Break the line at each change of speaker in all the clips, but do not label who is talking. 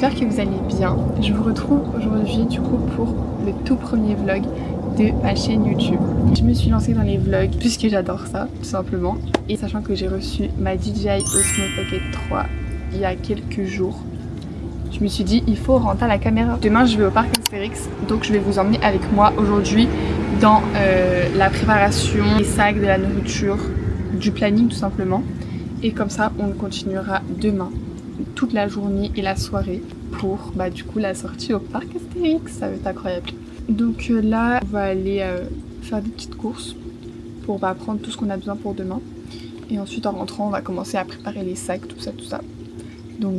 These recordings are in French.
j'espère que vous allez bien. Je vous retrouve aujourd'hui du coup pour le tout premier vlog de ma chaîne YouTube. Je me suis lancée dans les vlogs puisque j'adore ça tout simplement. Et sachant que j'ai reçu ma DJI Osmo Pocket 3 il y a quelques jours, je me suis dit il faut rentrer à la caméra. Demain je vais au parc Astérix, donc je vais vous emmener avec moi aujourd'hui dans la préparation des sacs, de la nourriture, du planning tout simplement. Et comme ça on le continuera demain, toute la journée et la soirée pour du coup la sortie au parc Astérix. Ça va être incroyable. Donc là on va aller faire des petites courses pour prendre tout ce qu'on a besoin pour demain. Et ensuite en rentrant on va commencer à préparer les sacs, tout ça. Donc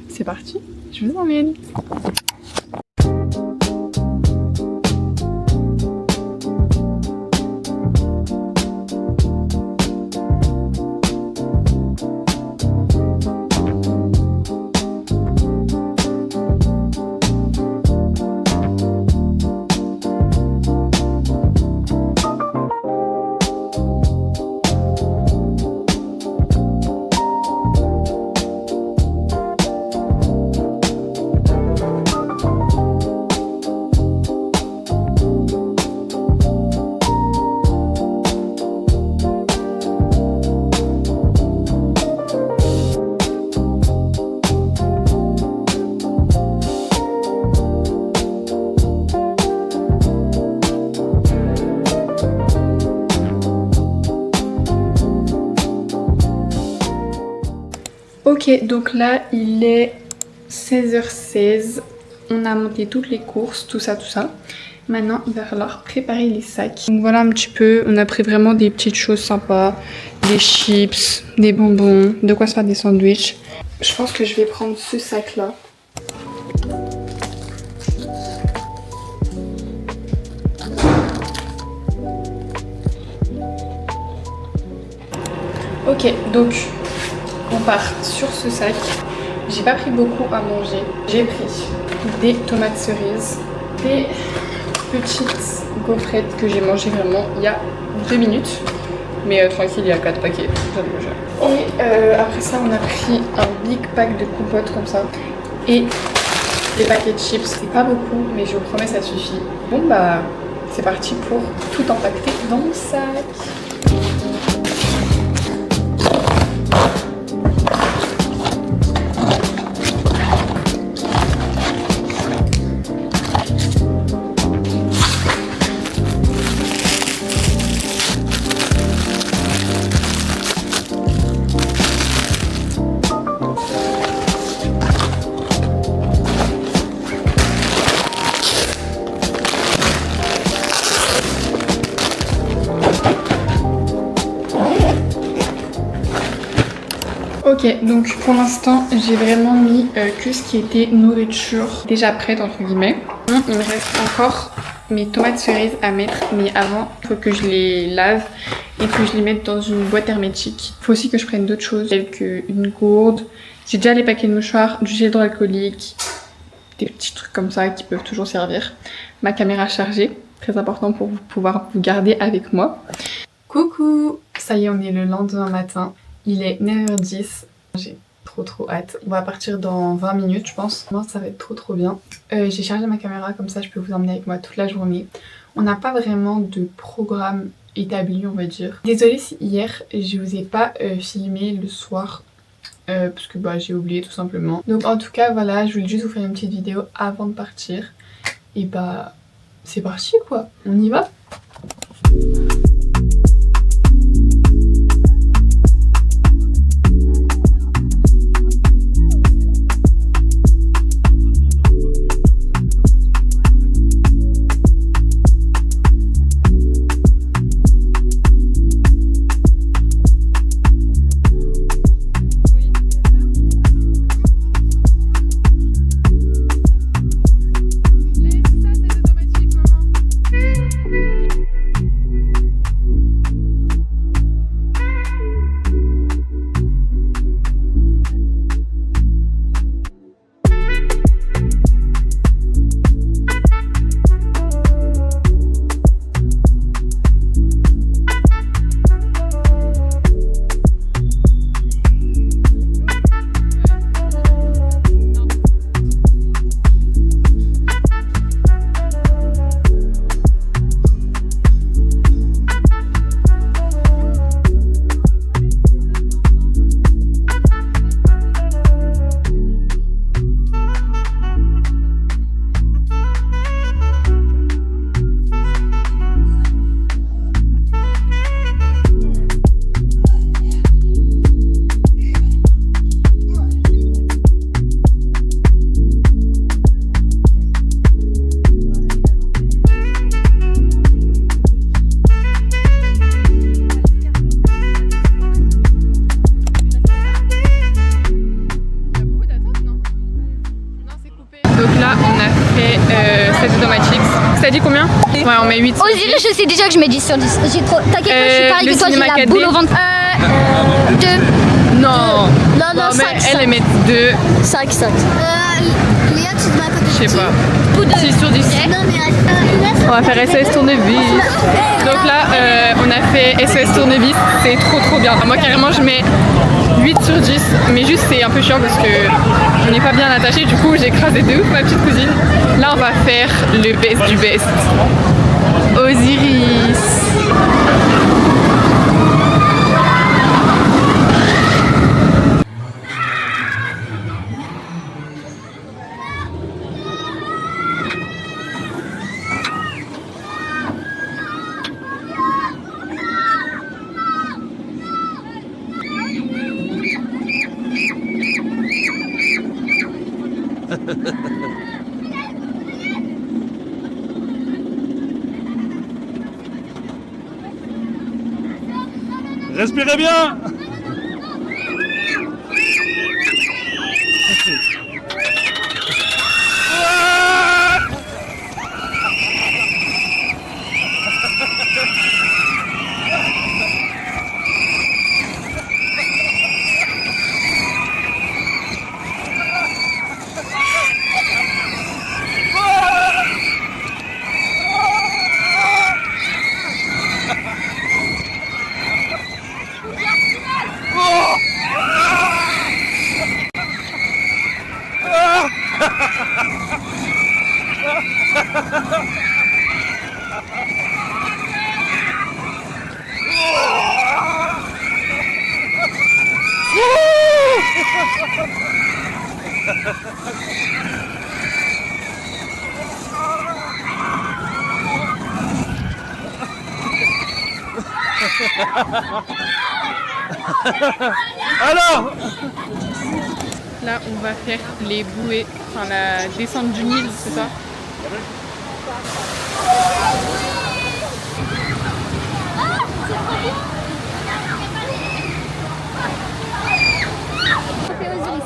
c'est parti, je vous emmène. Ok, donc là il est 16h16, on a monté toutes les courses, tout ça. Maintenant il va falloir préparer les sacs. Donc voilà un petit peu, on a pris vraiment des petites choses sympas, des chips, des bonbons, de quoi se faire des sandwichs. Je pense que je vais prendre ce sac là. Ok, donc on part sur ce sac. J'ai pas pris beaucoup à manger. J'ai pris des tomates cerises, des petites gaufrettes que j'ai mangées vraiment il y a 2 minutes. Mais tranquille, il y a 4 paquets. Et après ça, on a pris un big pack de compotes comme ça. Et des paquets de chips. C'est pas beaucoup, mais je vous promets, ça suffit. Bon c'est parti pour tout empaqueter dans mon sac. Ok, donc pour l'instant j'ai vraiment mis que ce qui était nourriture déjà prête entre guillemets. Il me reste encore mes tomates cerises à mettre, mais avant il faut que je les lave et que je les mette dans une boîte hermétique. Il faut aussi que je prenne d'autres choses telles qu'une gourde. J'ai déjà les paquets de mouchoirs, du gel hydroalcoolique, des petits trucs comme ça qui peuvent toujours servir. Ma caméra chargée, très important pour pouvoir vous garder avec moi. Coucou, ça y est, on est le lendemain matin. Il est 9h10, j'ai trop hâte. On va partir dans 20 minutes je pense. Moi ça va être trop bien. J'ai chargé ma caméra comme ça je peux vous emmener avec moi toute la journée. On n'a pas vraiment de programme établi on va dire. Désolée si hier je vous ai pas filmé le soir parce que j'ai oublié tout simplement. Donc en tout cas voilà, je voulais juste vous faire une petite vidéo avant de partir. Et c'est parti quoi, on y va. c'est automatique. Ça dit combien? Ouais, on met 8 sur 10.
Osiris, je sais déjà que je mets 10 sur 10. J'ai trop. T'inquiète pas, je suis pareil
le
que toi, j'ai
cinéma
la
4D.
boule au ventre. 2.
Non.
Non,
Bon, mais
5.
elle met 2.
5. Léa, tu dois à côté
Je sais pas.
Ou 2.
6 sur 10.
Non, mais
On va faire SOS Tournevis. Donc là, on a fait SOS Tournevis. C'est trop bien. Moi, carrément, je mets 8 sur 10. Mais juste, c'est un peu chiant parce que on n'est pas bien attaché. Du coup, j'ai écrasé de ouf ma petite cousine. Là, on va faire le best du best. Osiris.
Respirez bien. Alors,
Là, on va faire les bouées, enfin la descente du Nil, c'est ça?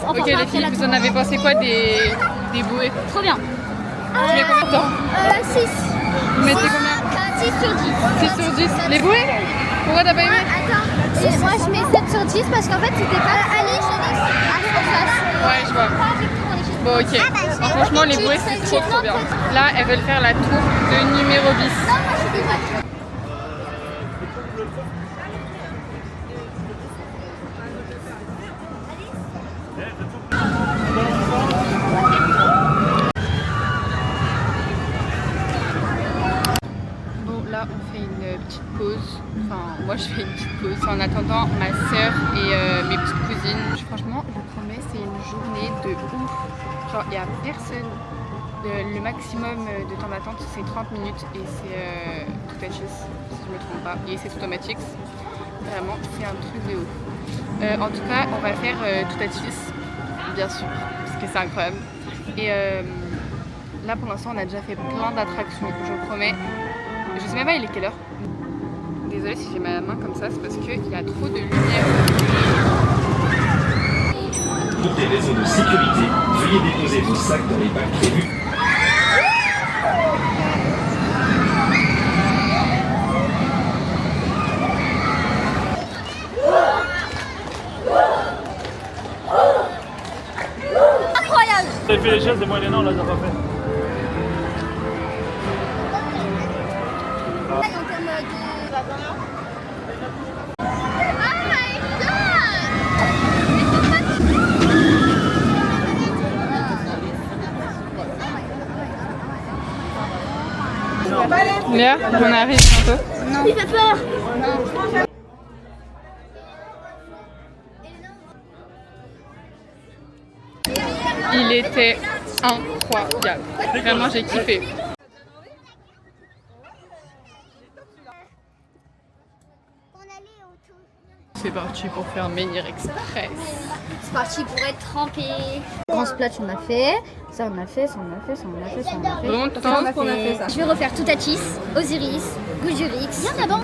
Ok les filles, vous en avez pensé quoi des bouées?
Trop bien.
Tu mets combien de temps?
6.
Vous mettez combien?
6 sur 10.
6 sur 10. Les bouées? Pourquoi t'as pas aimé?
Attends, moi je mets 7 sur 10 parce qu'en fait c'était pas. Allez,
Ouais, je vois. Bon, ok. Alors, franchement, les bouées, c'est trop bien. Là, elles veulent faire la tour de numéro bis. Bon, là, on fait une petite pause. Enfin, moi, je fais une petite pause en attendant ma soeur et mes petites cousines. Franchement, je vous promets, c'est une journée de ouf. Genre, il n'y a personne. Le maximum de temps d'attente, c'est 30 minutes et c'est tout à chose, si je ne me trompe pas. Et c'est automatique. Vraiment, c'est un truc de ouf. En tout cas, on va faire tout à cheese, bien sûr, parce que c'est incroyable. Et là, pour l'instant, on a déjà fait plein d'attractions, je vous promets. Je sais même pas il est quelle heure. Désolée si j'ai ma main comme ça, c'est parce qu'il y a trop de lumière.
Pour des raisons de sécurité, veuillez déposer vos sacs dans les bacs prévus.
Incroyable.
vous avez fait les chaises, et moi et Léna, on les a pas fait.
Léa, on arrive bientôt.
Non. Il fait peur. Non.
Il était incroyable. Vraiment, j'ai kiffé. C'est parti pour faire Menhir Express.
C'est parti pour être trempé. Grand splash on a fait, ça on a fait, ça on a fait, ça on a fait, ça on a fait.
Vraiment, tout le temps qu'on a fait ça.
Je vais refaire Toutatis, Osiris, Goujurix. Viens d'abord.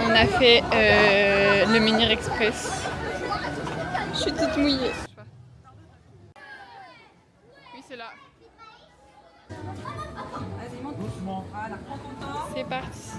On a fait le Menhir Express. Je suis toute mouillée. là.
Vas-y, monte doucement. Voilà, prends ton temps.
C'est parti.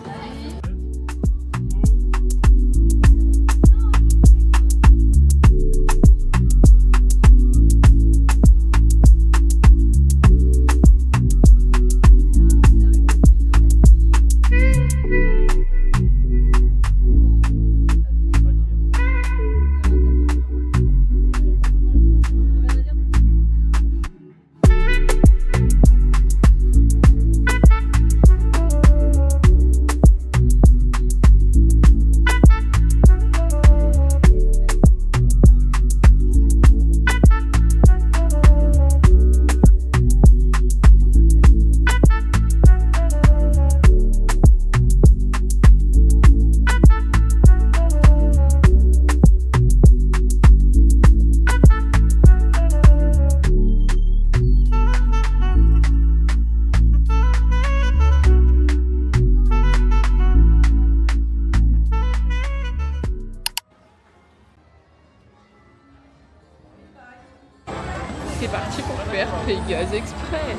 C'est parti pour faire Pégase Express.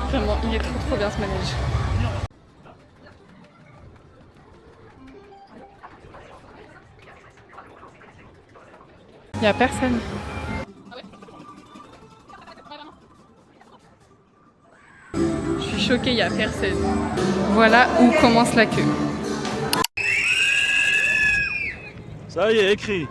Vraiment, il est trop bien ce manège. Il n'y a personne. Je suis choquée, il n'y a personne. Voilà où commence la queue.
Ça y est, écrit.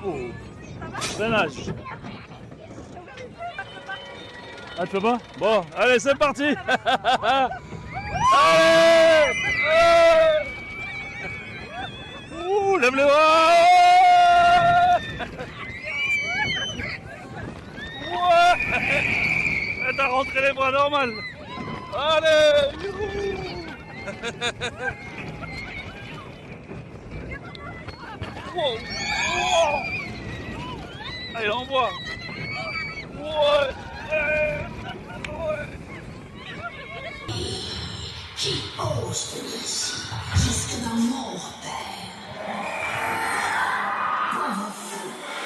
Oh, freinage. Ah, tu peux pas? Bon, allez, c'est parti. Allez, ouh, lève les bras. Ouais. T'as rentré les bras normal. Allez. Wow. Wow. Allez, on voit. Ouais.
Qui ose te laisser jusque dans mon repère.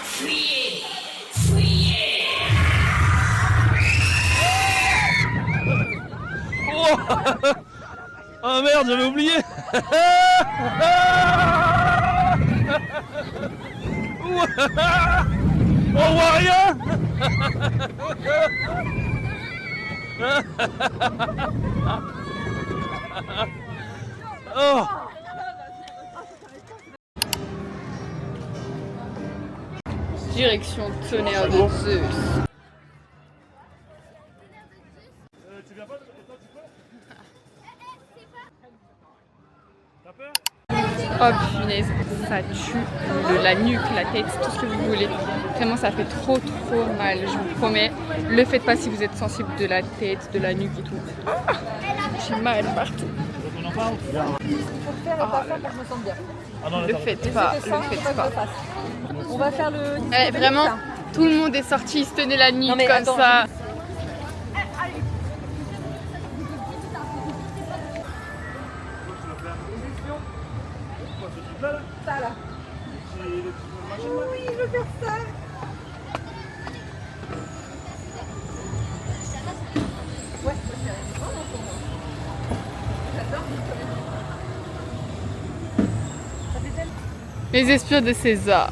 Fuyez, fuyez.
Oh, oh merde, j'avais oublié. On voit rien. Oh.
Direction tonnerre de Zeus.
Tu viens pas? Toi, tu peux? T'as peur?
Oh punaise, ça tue la nuque, la tête, tout ce que vous voulez. Vraiment, ça fait trop mal, je vous promets. Le faites pas si vous êtes sensible de la tête, de la nuque et tout. Ah, j'ai mal partout.
Donc on en parle?
Il faut le faire et pas faire pour que je me sente bien.
Ah non,
Le faites pas,
C'était ça,
le
faut
faites
pas que je
pas.
le fasse. On va faire le...
Eh, vraiment, tout le monde est sorti, il se tenait la nuque
Non, mais
comme
attends,
ça.
Ça là. Oui, je veux faire ça. Ouais, c'est vraiment pour moi. J'adore. Ça fait tellement...
Les espions de César.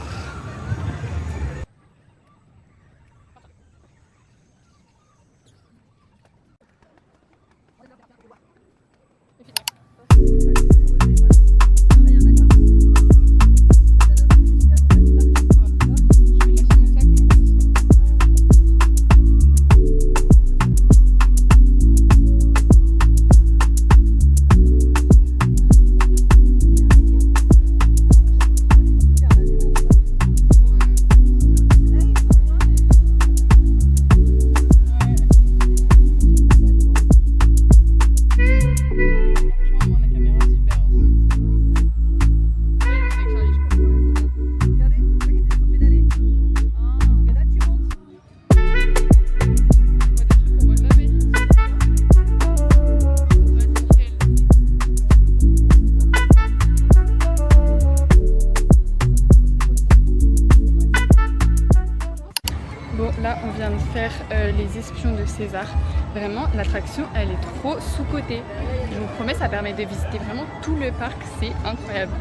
les espions de César. Vraiment, l'attraction, elle est trop sous-cotée. Je vous promets, ça permet de visiter vraiment tout le parc, c'est incroyable.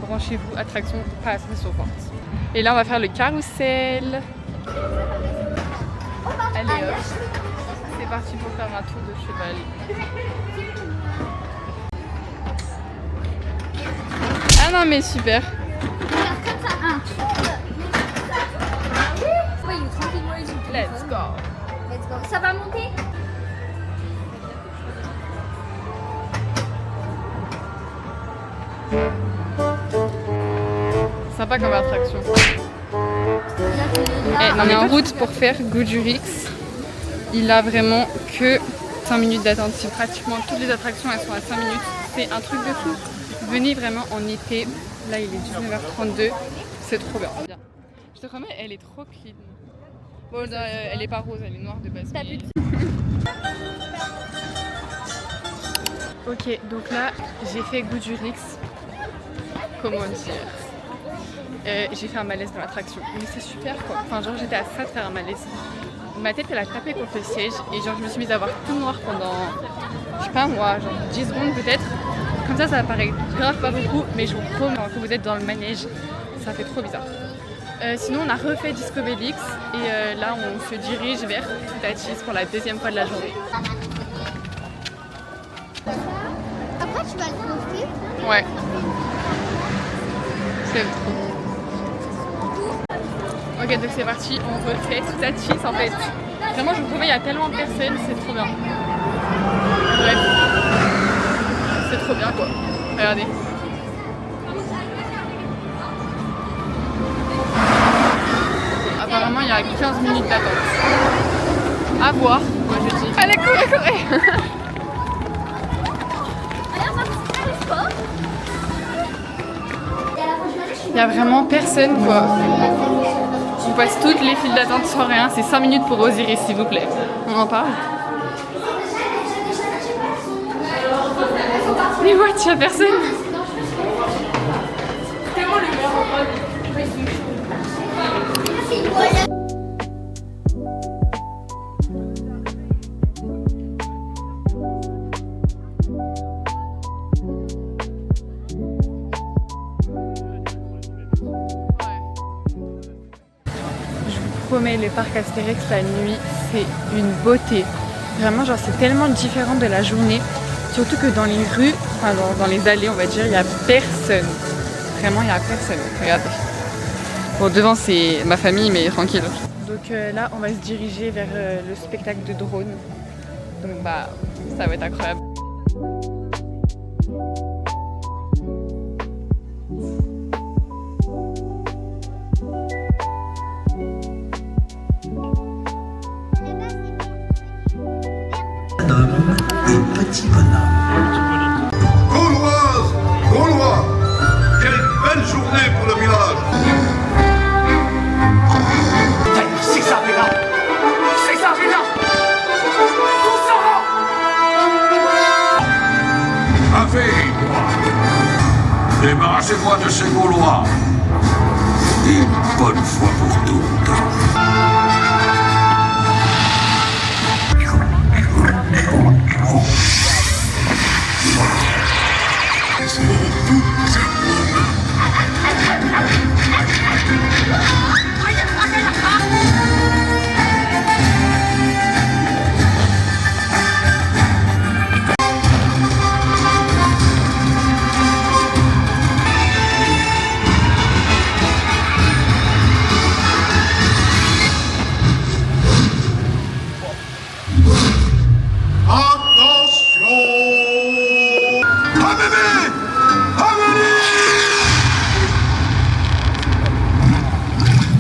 Branchez-vous, attraction pas attraction forte. Et là, on va faire le carrousel. Allez hop, c'est parti pour faire un tour de cheval. Ah non mais super. Let's go.
Let's go. Ça va monter?
Sympa comme attraction. On est en route pour faire Goudurix. Il a vraiment que 5 minutes d'attente. Si pratiquement toutes les attractions elles sont à 5 minutes, c'est un truc de fou. Venez vraiment en été. Là il est 19h32. C'est trop bien. Je te promets, elle est trop clean. Bon, elle est pas rose, elle est noire de base. Mais... Ok, donc là j'ai fait Goudurix. Comment dire, j'ai fait un malaise dans l'attraction, mais c'est super quoi. Enfin genre j'étais à ça de faire un malaise. Ma tête elle a tapé contre le siège et genre je me suis mise à voir tout noir pendant, je sais pas moi, genre 10 secondes peut-être. Comme ça paraît grave pas beaucoup, mais je vous promets que vous êtes dans le manège, ça fait trop bizarre. Sinon on a refait Disco Bellix et là on se dirige vers Toutatis pour la deuxième fois de la journée.
Après tu vas le construire.
Ouais. C'est trop. Ok donc c'est parti, on refait Toutatis en fait. Vraiment je vous promets il y a tellement de personnes, c'est trop bien. Bref. C'est trop bien quoi. Regardez. Apparemment il y a 15 minutes d'attente. À voir, moi je dis. Allez courez. Il n'y a vraiment personne quoi. On passe toutes les files d'attente sans rien. C'est 5 minutes pour Osiris s'il vous plaît. On en parle. Mais what, il n'y a personne. Promets, le parc Astérix la nuit, c'est une beauté. Vraiment, genre, c'est tellement différent de la journée. Surtout que dans les rues, enfin dans les allées, on va dire, il n'y a personne. Vraiment, il n'y a personne. Regardez. Bon, devant, c'est ma famille, mais tranquille. Donc là, on va se diriger vers le spectacle de drone. Donc, bah, ça va être incroyable.
Et petit bonhomme.
Gauloises, Gaulois, quelle belle journée pour le village.
C'est ça, Béla. C'est ça, Béla. Tout ça.
Affaire, débarrassez-moi de ces Gaulois. Une bonne fois pour toutes.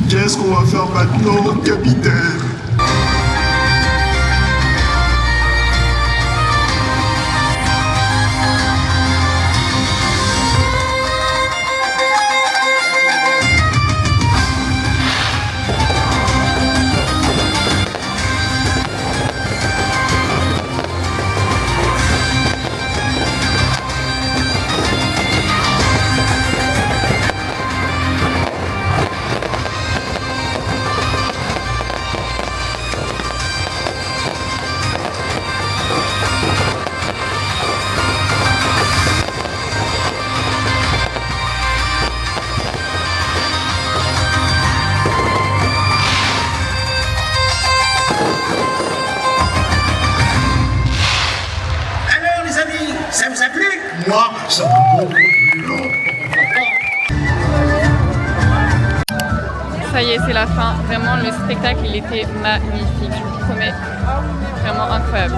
Qu'est-ce qu'on va faire maintenant, capitaine?
Ça vous a plu?
Moi, ça m'a beaucoup plu.
Ça y est, c'est la fin. Vraiment, le spectacle, il était magnifique. Je vous promets. Vraiment incroyable.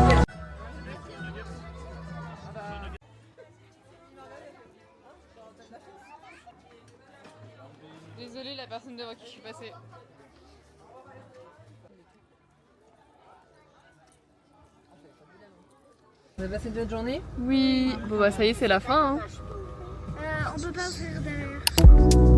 Désolée, la personne devant qui je suis passée.
Vous avez passé une bonne journée?
Oui. Bon bah ça y est, c'est la fin. Hein.
On peut pas ouvrir derrière.